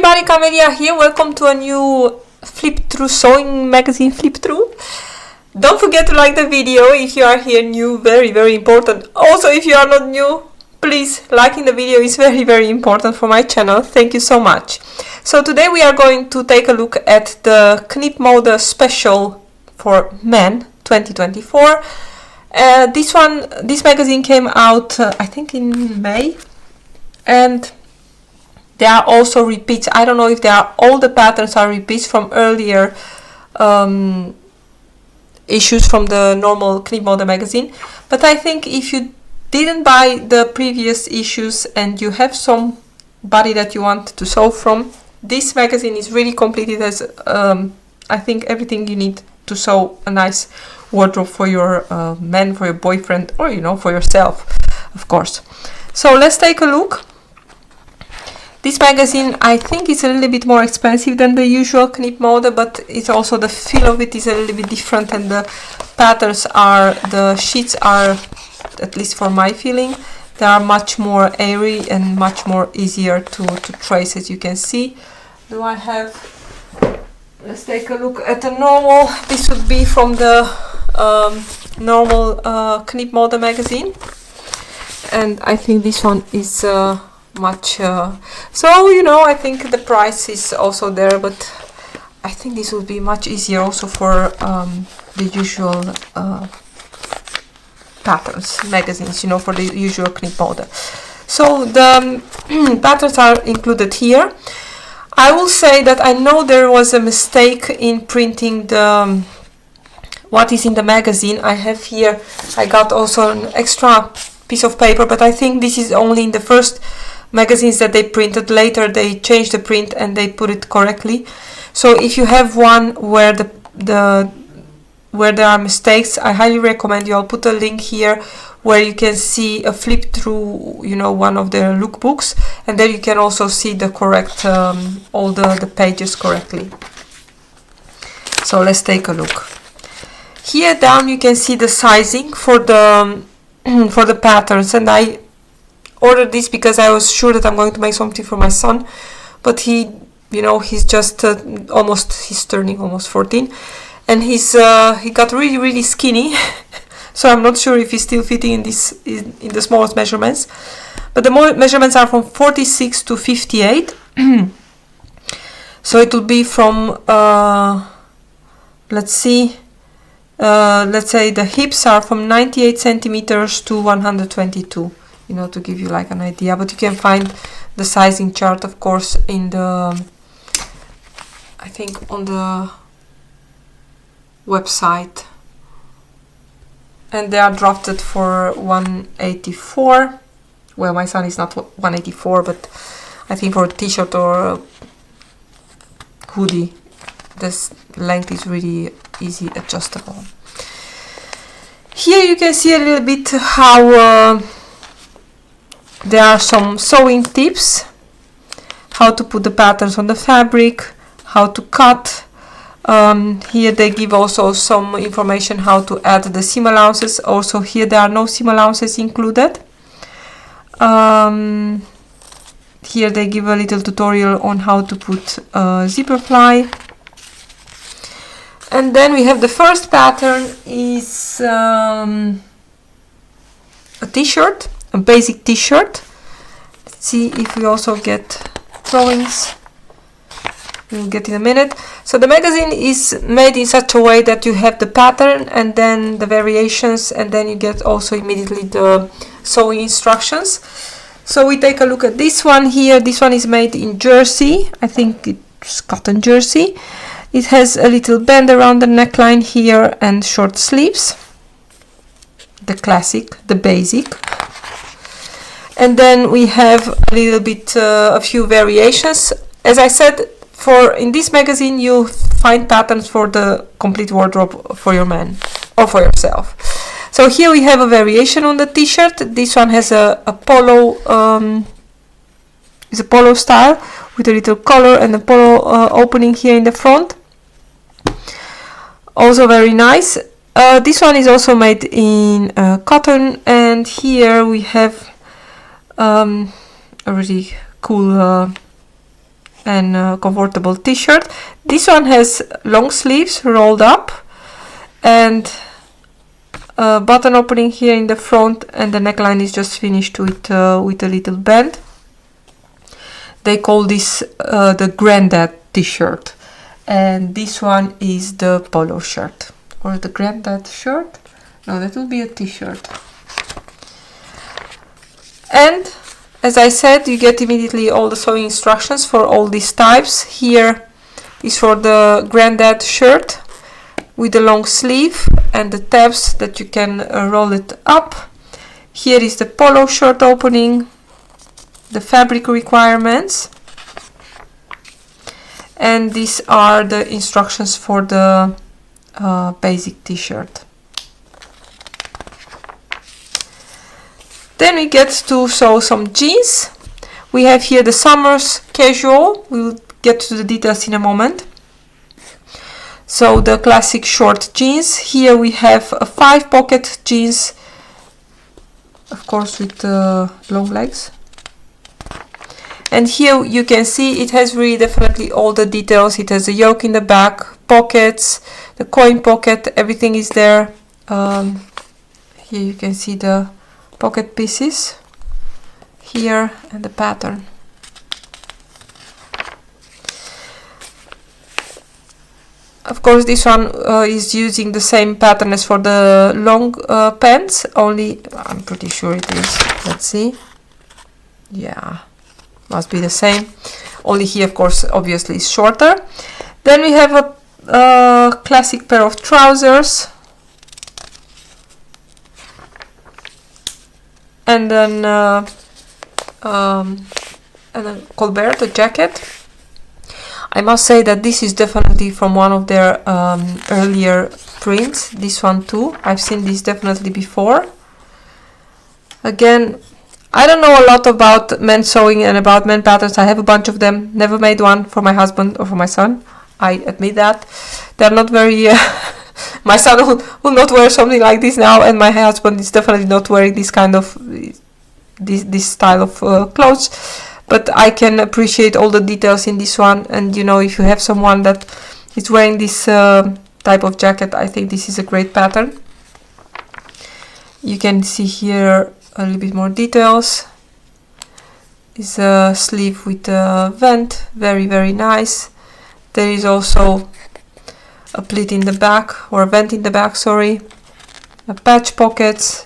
everybody, Camelia here. Welcome to a new flip through sewing magazine flip through. Don't forget to like the video if you are here new, very important. Also, if you are not new, please liking the video is very important for my channel. Thank you so much. So today we are going to take a look at the Knip Mode Special for Men 2024. This magazine came out I think in May, and there are also repeats. I don't know if all the patterns are repeats from earlier issues from the normal Knip Mode magazine. But I think if you didn't buy the previous issues and you have somebody that you want to sew from, this magazine is really complete. It has I think everything you need to sew a nice wardrobe for your man, for your boyfriend, or for yourself, of course. So let's take a look. This magazine, I think, is a little bit more expensive than the usual Knip Mode, but it's also the feel of it is a little bit different, and the patterns the sheets are, at least for my feeling, they are much more airy and much more easier to trace, as you can see. Do I have? Let's take a look at the normal. This would be from the normal Knip Mode magazine, and I think this one is much so I think the price is also there, but I think this would be much easier also for the usual patterns magazines, for the usual Knip Mode. So the patterns are included here. I will say that I know there was a mistake in printing the what is in the magazine. I have here, I got also an extra piece of paper, but I think this is only in the first magazines that they printed. Later they changed the print and they put it correctly. So if you have one where where there are mistakes, I highly recommend you. I'll put a link here where you can see a flip through one of their lookbooks, and there you can also see the correct all the pages correctly. So let's take a look. Here down you can see the sizing for the for the patterns, and I ordered this because I was sure that I'm going to make something for my son, but he he's just he's turning almost 14, and he got really skinny. So I'm not sure if he's still fitting in the smallest measurements, but the measurements are from 46 to 58. So it will be from let's say the hips are from 98 centimeters to 122, to give you like an idea. But you can find the sizing chart, of course, in the, I think, on the website, and they are drafted for 184. Well, my son is not 184, but I think for a t-shirt or a hoodie, this length is really easy adjustable. Here you can see a little bit how there are some sewing tips, how to put the patterns on the fabric, how to cut. Here they give also some information how to add the seam allowances. Also here there are no seam allowances included. Here they give a little tutorial on how to put zipper fly. And then we have the first pattern is a t-shirt, a basic t-shirt. Let's see if we also get drawings. We'll get in a minute. So the magazine is made in such a way that you have the pattern and then the variations, and then you get also immediately the sewing instructions. So we take a look at this one here. This one is made in jersey. I think it's cotton jersey. It has a little band around the neckline here and short sleeves. The classic, the basic. And then we have a little bit, a few variations. As I said, in this magazine you find patterns for the complete wardrobe for your man or for yourself. So here we have a variation on the t-shirt. This one has a polo, is a polo style with a little collar and a polo opening here in the front. Also very nice. This one is also made in cotton, and here we have a really cool and comfortable t-shirt. This one has long sleeves rolled up and a button opening here in the front, and the neckline is just finished with a little band. They call this the granddad t-shirt, and this one is the polo shirt, or the granddad shirt. No, that will be a t-shirt. And as I said, you get immediately all the sewing instructions for all these types. Here is for the granddad shirt with the long sleeve and the tabs that you can roll it up. Here is the polo shirt opening, the fabric requirements, and these are the instructions for the basic t-shirt. Then we get to sew some jeans. We have here the summer's casual. We'll get to the details in a moment. So the classic short jeans. Here we have a 5-pocket jeans, of course with long legs. And here you can see it has really definitely all the details. It has a yoke in the back, pockets, the coin pocket, everything is there. Here you can see the pocket pieces here and the pattern. Of course, this one is using the same pattern as for the long pants, only I'm pretty sure it is. Let's see. Yeah, must be the same. Only here, of course, obviously is shorter. Then we have a classic pair of trousers. And then Colbert, the jacket. I must say that this is definitely from one of their earlier prints. This one too. I've seen this definitely before. Again, I don't know a lot about men sewing and about men patterns. I have a bunch of them. Never made one for my husband or for my son. I admit that. They're not very... my son will not wear something like this now, and my husband is definitely not wearing this kind of... this style of clothes. But I can appreciate all the details in this one, and you know, if you have someone that is wearing this type of jacket, I think this is a great pattern. You can see here a little bit more details. It's a sleeve with a vent, very nice. There is also a pleat in the back, or a vent in the back, sorry. A patch pockets,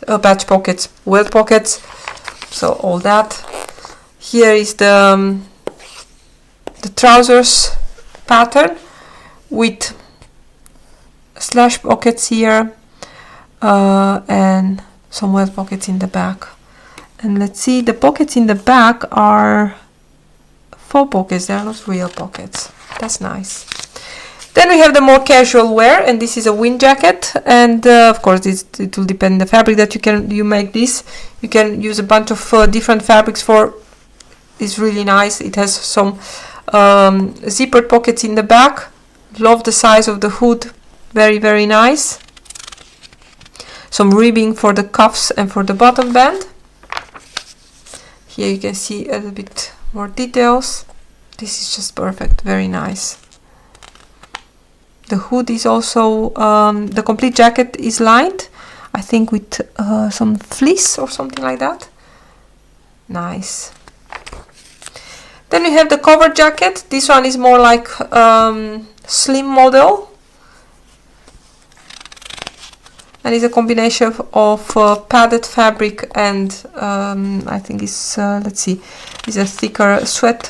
welt pockets, so all that. Here is the trousers pattern with slash pockets here and some welt pockets in the back. And let's see, the pockets in the back are faux pockets, they are not real pockets. That's nice. Then we have the more casual wear, and this is a wind jacket, and of course it will depend on the fabric that you make this. You can use a bunch of different fabrics for. It's really nice. It has some zippered pockets in the back. Love the size of the hood. Very nice. Some ribbing for the cuffs and for the bottom band. Here you can see a little bit more details. This is just perfect. Very nice. The hood is also, the complete jacket is lined, I think with some fleece or something like that. Nice. Then we have the cover jacket. This one is more like slim model, and it's a combination of padded fabric and I think it's let's see, it's a thicker sweat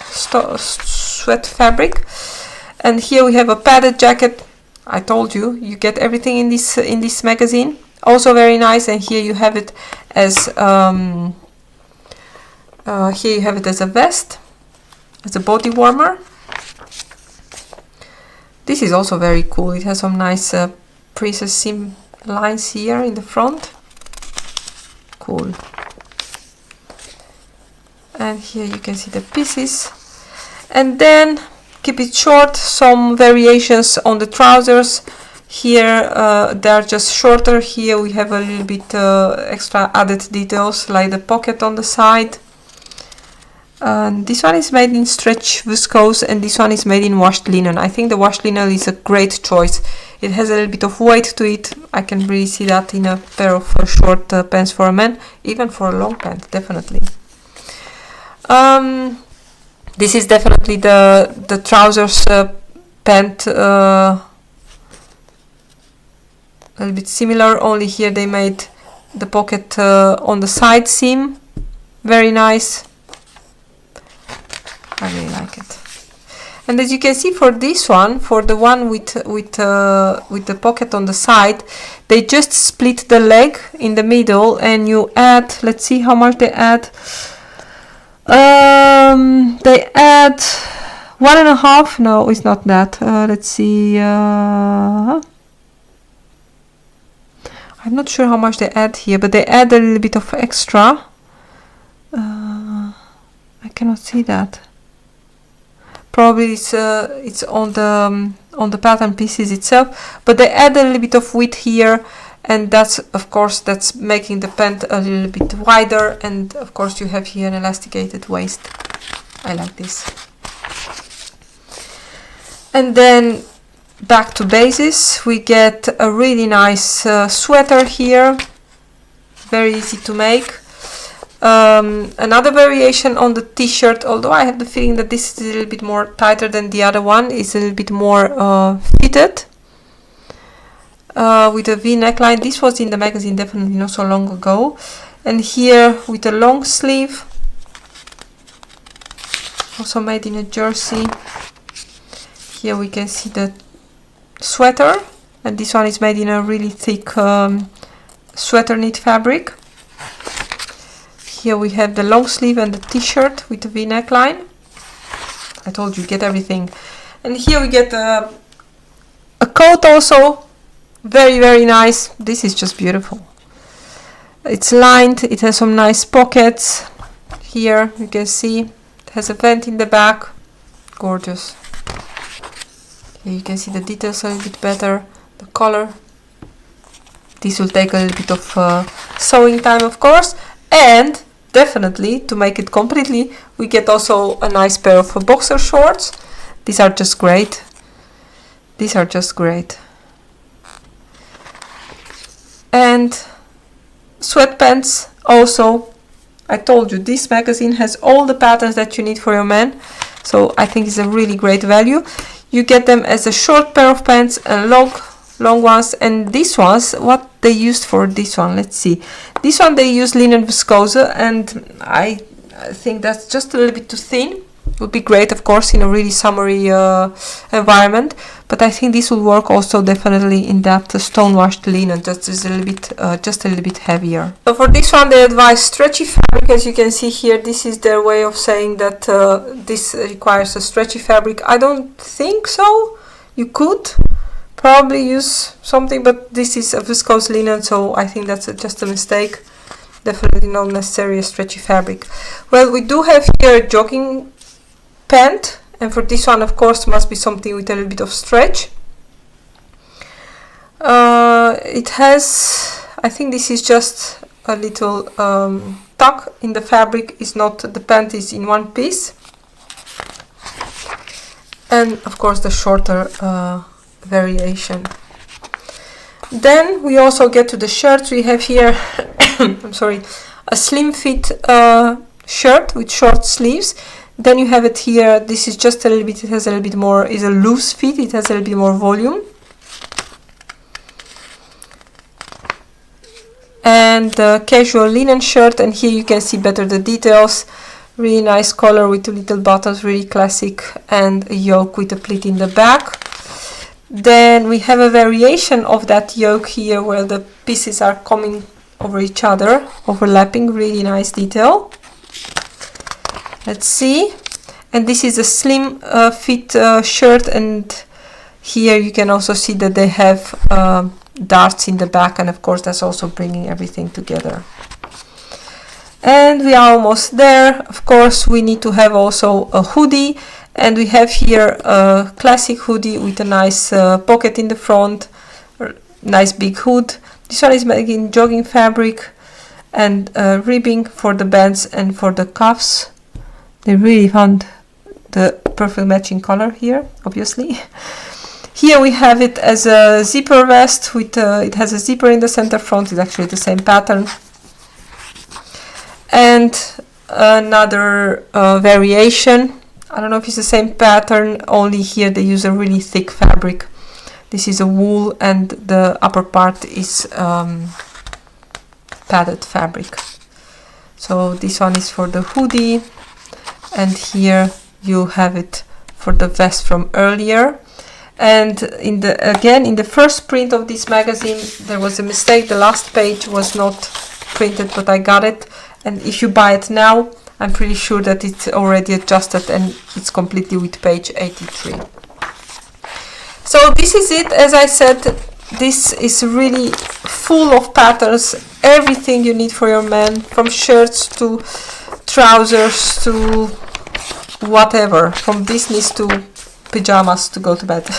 fabric. And here we have a padded jacket. I told you, you get everything in this magazine. Also very nice. And here you have it as here you have it as a vest. It's a body warmer. This is also very cool. It has some nice princess seam lines here in the front. Cool. And here you can see the pieces. And then keep it short, some variations on the trousers. Here they're just shorter. Here we have a little bit extra added details, like the pocket on the side. This one is made in stretch viscose, and this one is made in washed linen. I think the washed linen is a great choice. It has a little bit of weight to it. I can really see that in a pair of short pants for a man, even for a long pant, definitely. This is definitely the trousers pant, a little bit similar, only here they made the pocket on the side seam. Very nice. I really like it. And as you can see, for this one, for the one with the pocket on the side, they just split the leg in the middle, and you add, let's see how much they add. They add 1.5. No, it's not that. Let's see. I'm not sure how much they add here, but they add a little bit of extra. I cannot see that. Probably it's on the pattern pieces itself, but they add a little bit of width here, and that's, of course, that's making the pant a little bit wider, and of course you have here an elasticated waist. I like this. And then back to bases, we get a really nice sweater here, very easy to make. Another variation on the t-shirt, although I have the feeling that this is a little bit more tighter than the other one, is a little bit more fitted, with a V neckline. This was in the magazine definitely not so long ago. And here with a long sleeve, also made in a jersey. Here we can see the sweater, and this one is made in a really thick sweater knit fabric. Here we have the long sleeve and the t-shirt with the V neckline. I told you, get everything. And here we get a coat also, very, very nice. This is just beautiful. It's lined, it has some nice pockets. Here you can see it has a vent in the back. Gorgeous. Here you can see the details a little bit better, the color. This will take a little bit of sewing time, of course, and definitely, to make it completely, we get also a nice pair of boxer shorts. These are just great. These are just great. And sweatpants also. I told you, this magazine has all the patterns that you need for your man. So I think it's a really great value. You get them as a short pair of pants and long ones. And these ones, what they used for this one, let's see. This one they use linen viscose, and I think that's just a little bit too thin. Would be great, of course, in a really summery environment, but I think this will work also definitely in that stone washed linen, just a little bit heavier. So for this one they advise stretchy fabric. As you can see here, this is their way of saying that this requires a stretchy fabric. I don't think so. You could probably use something, but this is a viscose linen, so I think that's just a mistake. Definitely not necessarily a stretchy fabric. Well, we do have here a jogging pant, and for this one, of course, must be something with a little bit of stretch. It has, I think this is just a little tuck in the fabric. Is not, the pant is in one piece, and of course the shorter variation. Then we also get to the shirts. We have here I'm sorry, a slim fit shirt with short sleeves. Then you have it here, this is just a little bit, it has a little bit more, is a loose fit, it has a little bit more volume. And the casual linen shirt, and here you can see better the details. Really nice color with two little buttons, really classic, and a yoke with a pleat in the back. Then we have a variation of that yoke here where the pieces are coming over each other, overlapping, really nice detail. Let's see. And this is a slim fit shirt, and here you can also see that they have darts in the back, and of course that's also bringing everything together. And we are almost there. Of course we need to have also a hoodie, and we have here a classic hoodie with a nice pocket in the front, nice big hood. This one is made in jogging fabric, and ribbing for the bands and for the cuffs. They really found the perfect matching color here, obviously. Here we have it as a zipper vest with it has a zipper in the center front. It's actually the same pattern. And another variation. I don't know if it's the same pattern, only here they use a really thick fabric. This is a wool and the upper part is padded fabric. So this one is for the hoodie, and here you have it for the vest from earlier. And in the first print of this magazine there was a mistake. The last page was not printed, but I got it, and if you buy it now, I'm pretty sure that it's already adjusted and it's completely with page 83. So this is it. As I said, this is really full of patterns, everything you need for your man, from shirts to trousers to whatever, from business to pajamas to go to bed.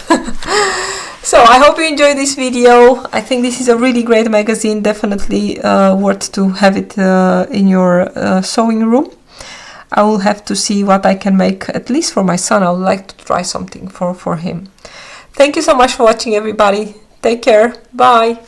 So I hope you enjoyed this video. I think this is a really great magazine, definitely worth to have it in your sewing room. I will have to see what I can make, at least for my son. I would like to try something for him. Thank you so much for watching, everybody. Take care. Bye.